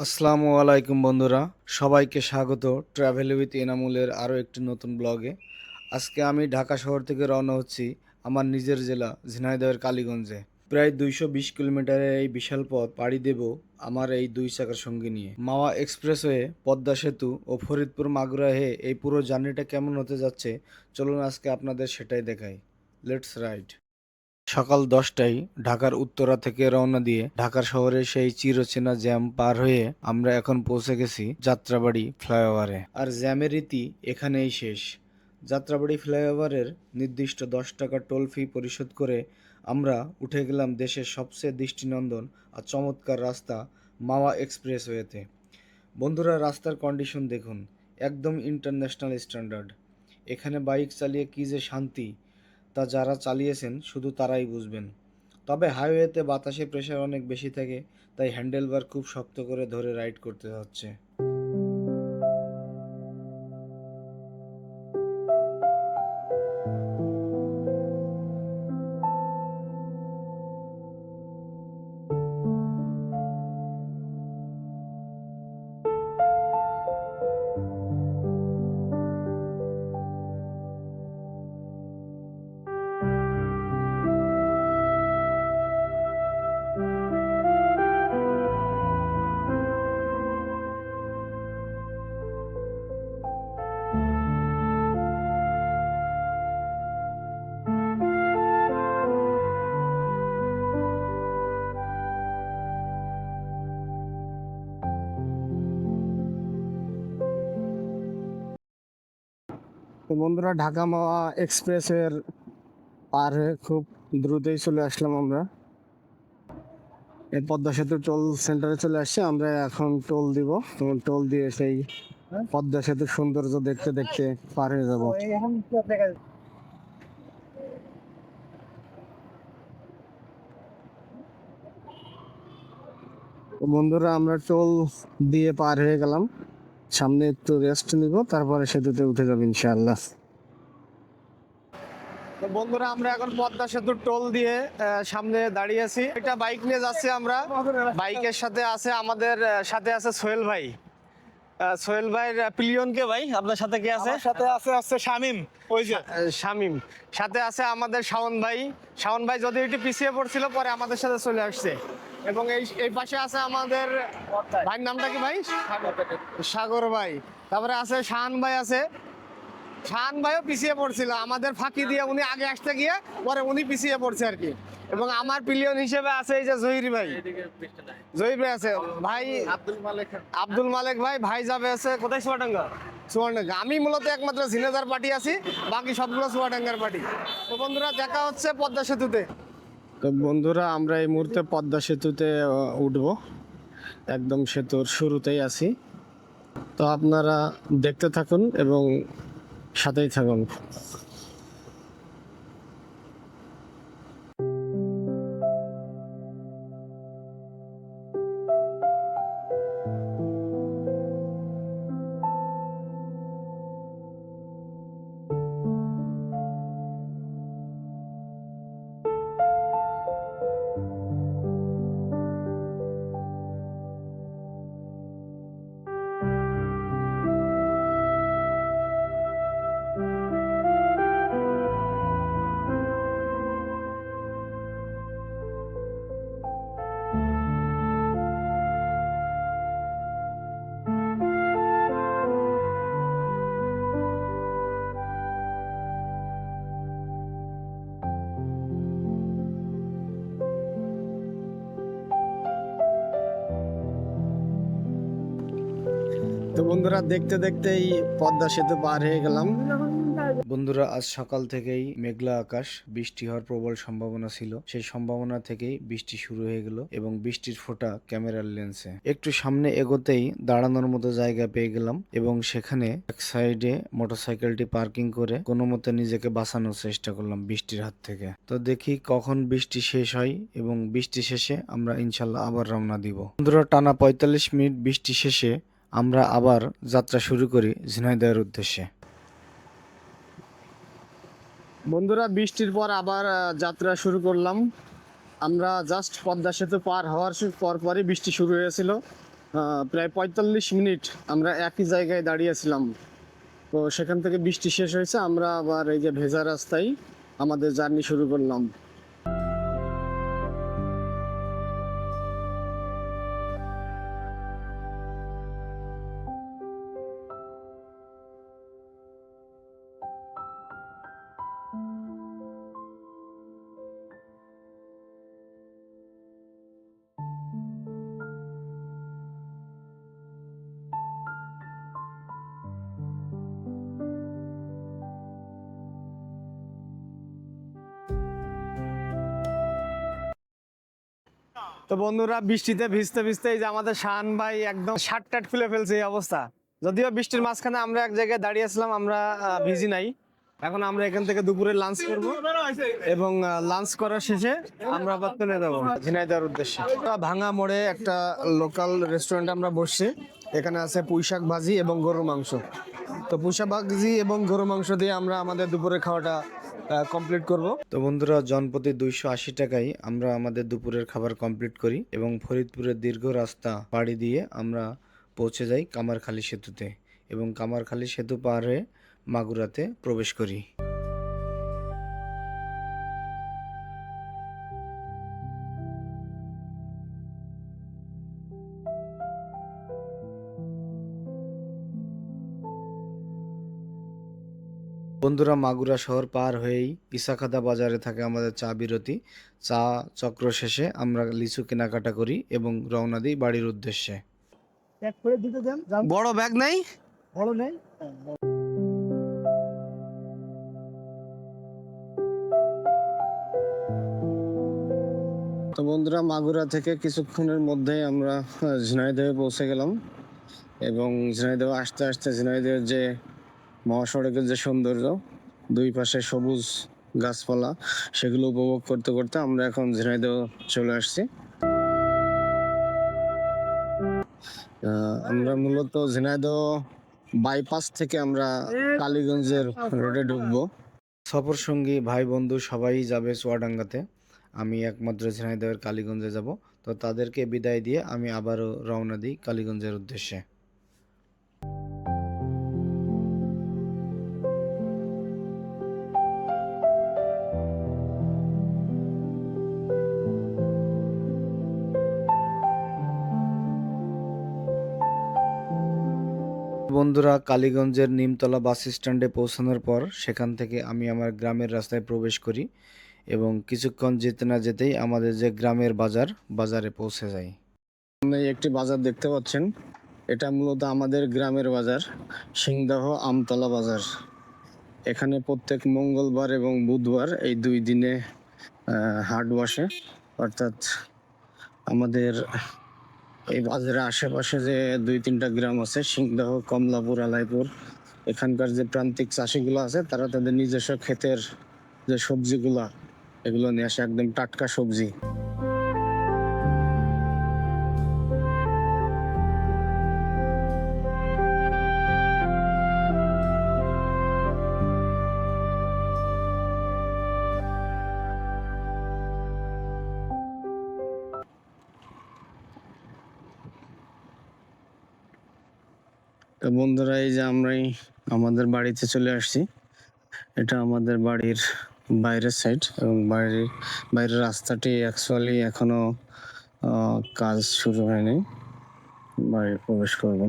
আসসালামু আলাইকুম বন্ধুরা, সবাইকে স্বাগত ট্রাভেল উইথ এনামুলের আরও একটি নতুন ব্লগে। আজকে আমি ঢাকা শহর থেকে রওনা হচ্ছি আমার নিজের জেলা ঝিনাইদহের কালীগঞ্জে। প্রায় 220 কিলোমিটারের এই বিশাল পথ পাড়ি দেব আমার এই দুই চাকার সঙ্গী নিয়ে। মাওয়া এক্সপ্রেসওয়ে, পদ্মা সেতু ও ফরিদপুর মাগুরা হয়ে এই পুরো জার্নিটা কেমন হতে যাচ্ছে, চলুন আজকে আপনাদের সেটাই দেখাই। Let's ride. সকাল 10টায় ঢাকার উত্তরা থেকে রওনা দিয়ে ঢাকার শহরে সেই চিরচেনা জ্যাম পার হয়ে আমরা এখন পৌঁছে গেছি যাত্রাবাড়ি ফ্লাইওভারে। আর জ্যামের রীতি এখানেই শেষ। যাত্রাবাড়ি ফ্লাইওভারের নির্দিষ্ট 10 টাকা টোল ফি পরিশোধ করে আমরা উঠে গেলাম দেশের সবচেয়ে দৃষ্টিনন্দন আর চমৎকার রাস্তা মাওয়া এক্সপ্রেসওয়েতে। বন্ধুরা, রাস্তার কন্ডিশন দেখুন, একদম ইন্টারন্যাশনাল স্ট্যান্ডার্ড। এখানে বাইক চালিয়ে কী যে শান্তি, তা যারা চালিয়েছেন শুধু তারাই বুঝবেন। তবে হাইওয়েতে বাতাসে প্রেশার অনেক বেশি থাকে, তাই হ্যান্ডেলবার খুব শক্ত করে ধরে রাইড করতে হচ্ছে। তো বন্ধুরা, ঢাকা মাওয়া এক্সপ্রেসের পার হয়ে খুব দ্রুতই চলে আসলাম আমরা। এই পদ্মা সেতু টোল সেন্টারে চলে আসছে। আমরা এখন টোল দিব, তো টোল দিয়ে সেই পদ্মা সেতুর সৌন্দর্য দেখতে দেখতে পার হয়ে যাব। তো বন্ধুরা, আমরা টোল দিয়ে পার হয়ে গেলাম। সামনে একটু রেস্ট নিব, তারপরে সেতুতে উঠে যাবো ইনশাআল্লাহ। তো বন্ধুরা, আমরা এখন পদ্মা সেতুর টোল দিয়ে সামনে দাঁড়িয়ে আছি। একটা বাইক নিয়ে যাচ্ছি আমরা। বাইকের সাথে আছে আমাদের সাথে আছে সোহেল ভাই। সোহেল ভাইয়ের পিলিয়ন কে ভাই, আপনার সাথে কে আছে? সাথে আছে শামিম, ওই যে শামিম। সাথে আছে আমাদের শাওন ভাই। শাওন ভাই যদি একটু পিছিয়ে পড়ছিল, পরে আমাদের সাথে চলে আসছে। এবং এই এই পাশে আছে আমাদের ভাইয়ের নামটা কি ভাই? সাগর ভাই। তারপরে আছে শাহান ভাই আছে। শাহান ভাইও পিছিয়ে পড়ছিল, আমাদের ফাঁকি দিয়ে উনি আগে আসতে গিয়ে পরে উনি পিছিয়ে পড়ছে আর কি। এবং আমার পিলিয়ন হিসেবে আছে এই যে জহির ভাই। জহির ভাই আছে ভাই। আব্দুল মালেক ভাই। ভাই যাবে আছে কোথায়? চুয়াডাঙ্গা। চুয়াডাঙ্গা। আমি মূলত একমাত্র ঝিনেদার পার্টি আছি, বাকি সবগুলো চুয়াডাঙ্গার পার্টি। তো বন্ধুরা, দেখা হচ্ছে পদ্মা সেতুতে। তো বন্ধুরা, আমরা এই মুহূর্তে পদ্মা সেতুতে উঠবো। একদম সেতুর শুরুতেই আছি। তো আপনারা দেখতে থাকুন এবং সাথেই থাকুন। তো বন্ধুরা, দেখতে দেখতেই পদ্মা সেতু পার হয়ে গেলাম। বন্ধুরা, আজ সকাল থেকেই মেঘলা আকাশ, বৃষ্টি হওয়ার প্রবল সম্ভাবনা ছিল। সেই সম্ভাবনা থেকেই বৃষ্টি শুরু হয়ে গেল এবং বৃষ্টির ফোঁটা ক্যামেরার লেন্সে। একটু সামনে এগোতেই দাঁড়ানোর মতো জায়গা পেয়ে গেলাম এবং সেখানে এক সাইডে মোটরসাইকেলটি পার্কিং করে কোনো মতে নিজেকে বাঁচানোর চেষ্টা করলাম বৃষ্টির হাত থেকে। তো দেখি কখন বৃষ্টি শেষ হয় এবং বৃষ্টি শেষে আমরা ইনশাল্লাহ আবার রওনা দিব। বন্ধুরা, টানা 45 মিনিট বৃষ্টি শেষে আমরা আবার যাত্রা শুরু করি ঝিনাইদহের উদ্দেশ্যে। বন্ধুরা, বৃষ্টির পর আবার যাত্রা শুরু করলাম। আমরা জাস্ট পদ্মা সেতু পার হওয়ার পরপরই বৃষ্টি শুরু হয়েছিল। প্রায় 45 মিনিট আমরা একই জায়গায় দাঁড়িয়েছিলাম। তো সেখান থেকে বৃষ্টি শেষ হয়েছে, আমরা আবার এই যে ভেজা রাস্তায় আমাদের জার্নি শুরু করলাম। তো বন্ধুরা, বৃষ্টিতে ভিজতে ভিজতে এই যে আমাদের শাহান ভাই একদম শার্ট টাট খুলে ফেলছে এই অবস্থা। যদিও বৃষ্টির মাঝখানে আমরা এক জায়গায় দাঁড়িয়েছিলাম, আমরা ভিজি নাই। এখন আমরা এখান থেকে দুপুরে লাঞ্চ করব এবং লাঞ্চ করার শেষে আমরা আবার চলে যাবো ঝিনাইদহের উদ্দেশ্যে। ভাঙা মোড়ে একটা লোকাল রেস্টুরেন্টে আমরা বসছি। এখানে আছে পুঁইশাক ভাজি এবং গরুর মাংস। তো পুঁইশাক ভাজি এবং গরুর মাংস দিয়ে আমরা আমাদের দুপুরের খাওয়াটা কমপ্লিট করব। তো বন্ধুরা, জনপ্রতি 280 টাকায় আমরা আমাদের দুপুরের খাবার কমপ্লিট করি এবং ফরিদপুরের দীর্ঘ রাস্তা পাড়ি দিয়ে আমরা পৌঁছে যাই কামারখালী সেতুতে এবং কামারখালী সেতু পার হয়ে মাগুরাতে প্রবেশ করি। বন্ধুরা, মাগুরা শহর পার হয়েই ইসাখাদা বাজারে থাকে আমাদের চা বিরতি। চা চক্র শেষে আমরা লিচু কেনাকাটা করি এবং রওনা দিই বাড়ির উদ্দেশ্যে। বড় ব্যাগ নাই? তো বন্ধুরা, মাগুরা থেকে কিছুক্ষণের মধ্যে আমরা ঝিনাইদহে পৌঁছে গেলাম এবং ঝিনাইদহ আসতে আসতে ঝিনাইদহের যে মহাসড়কের যে সৌন্দর্য, দুই পাশে সবুজ গাছপালা, সেগুলো উপভোগ করতে করতে আমরা এখন ঝিনাইদহ চলে আসছি। আমরা মূলত ঝিনাইদহ বাইপাস থেকে আমরা কালীগঞ্জের রোডে ঢুকবো। সফর সঙ্গী ভাই বন্ধু সবাই যাবে চুয়াডাঙ্গাতে, আমি একমাত্র ঝিনাইদহের কালীগঞ্জে যাব। তো তাদেরকে বিদায় দিয়ে আমি আবারও রওনা দিই কালীগঞ্জের উদ্দেশ্যে। বন্ধুরা, কালীগঞ্জের নিমতলা বাস স্ট্যান্ডে পৌঁছানোর পর সেখান থেকে আমি আমার গ্রামের রাস্তায় প্রবেশ করি এবং কিছুক্ষণ যেতে না যেতেই আমাদের যে গ্রামের বাজারে পৌঁছে যাই। সামনে একটি বাজার দেখতে পাচ্ছেন, এটা মূলত আমাদের গ্রামের বাজার, সিংদহ আমতলা বাজার। এখানে প্রত্যেক মঙ্গলবার এবং বুধবার এই দুই দিনে হাট বসে। অর্থাৎ আমাদের এই বাজারের আশেপাশে যে দুই তিনটা গ্রাম আছে, সিংদহ, কমলাপুর, আলাইপুর, এখানকার যে প্রান্তিক চাষিগুলো আছে তারা তাদের নিজস্ব ক্ষেতের যে সবজিগুলা এগুলো নিয়ে আসে, একদম টাটকা সবজি। তো বন্ধুরা, এই যে আমরাই আমাদের বাড়িতে চলে আসছি। এটা আমাদের বাড়ির বাইরের সাইড এবং বাইরের রাস্তাটি অ্যাকচুয়ালি এখনো কাজ শুরু হয়নি। বাড়ি প্রবেশ করব।